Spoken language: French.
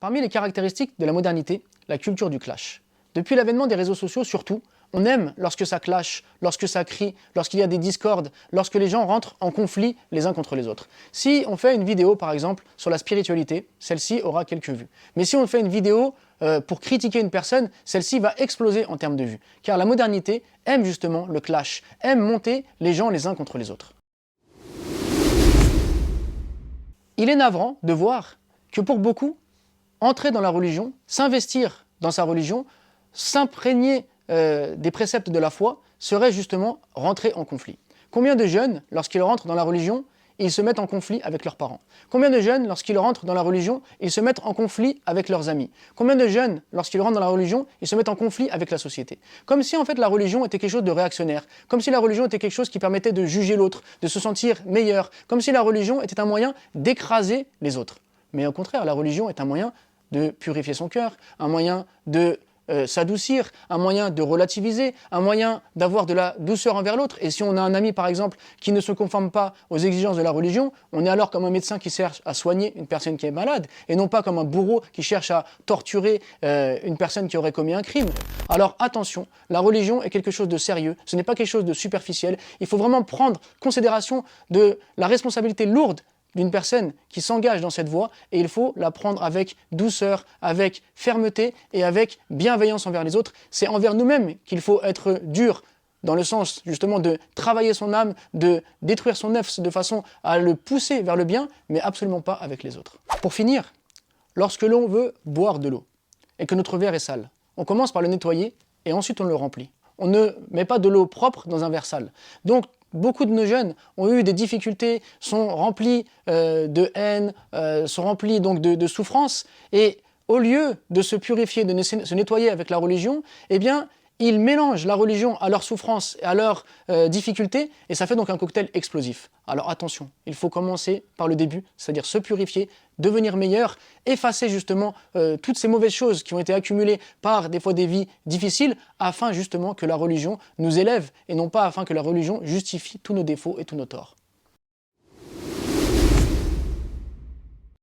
Parmi les caractéristiques de la modernité, la culture du clash. Depuis l'avènement des réseaux sociaux surtout, on aime lorsque ça clash, lorsque ça crie, lorsqu'il y a des discords, lorsque les gens rentrent en conflit les uns contre les autres. Si on fait une vidéo par exemple sur la spiritualité, celle-ci aura quelques vues. Mais si on fait une vidéo pour critiquer une personne, celle-ci va exploser en termes de vues. Car la modernité aime justement le clash, aime monter les gens les uns contre les autres. Il est navrant de voir que pour beaucoup, entrer dans la religion, s'investir dans sa religion, s'imprégner des préceptes de la foi, serait justement rentrer en conflit. Combien de jeunes, lorsqu'ils rentrent dans la religion, ils se mettent en conflit avec leurs parents? Combien de jeunes, lorsqu'ils rentrent dans la religion, ils se mettent en conflit avec leurs amis? Combien de jeunes, lorsqu'ils rentrent dans la religion, ils se mettent en conflit avec la société? Comme si en fait la religion était quelque chose de réactionnaire, comme si la religion était quelque chose qui permettait de juger l'autre, de se sentir meilleur, comme si la religion était un moyen d'écraser les autres. Mais au contraire, la religion est un moyen de purifier son cœur, un moyen de s'adoucir, un moyen de relativiser, un moyen d'avoir de la douceur envers l'autre. Et si on a un ami, par exemple, qui ne se conforme pas aux exigences de la religion, on est alors comme un médecin qui cherche à soigner une personne qui est malade, et non pas comme un bourreau qui cherche à torturer une personne qui aurait commis un crime. Alors attention, la religion est quelque chose de sérieux, ce n'est pas quelque chose de superficiel. Il faut vraiment prendre considération de la responsabilité lourde d'une personne qui s'engage dans cette voie, et il faut la prendre avec douceur, avec fermeté et avec bienveillance envers les autres. C'est envers nous-mêmes qu'il faut être dur, dans le sens justement de travailler son âme, de détruire son nefs de façon à le pousser vers le bien, mais absolument pas avec les autres. Pour finir, lorsque l'on veut boire de l'eau et que notre verre est sale, on commence par le nettoyer et ensuite on le remplit. On ne met pas de l'eau propre dans un verre sale. Donc, beaucoup de nos jeunes ont eu des difficultés, sont remplis de haine, sont remplis donc de souffrance, et au lieu de se purifier, de se nettoyer avec la religion, eh bien, ils mélangent la religion à leur souffrance et à leurs difficultés, et ça fait donc un cocktail explosif. Alors attention, il faut commencer par le début, c'est-à-dire se purifier, devenir meilleur, effacer justement toutes ces mauvaises choses qui ont été accumulées par des fois des vies difficiles, afin justement que la religion nous élève, et non pas afin que la religion justifie tous nos défauts et tous nos torts.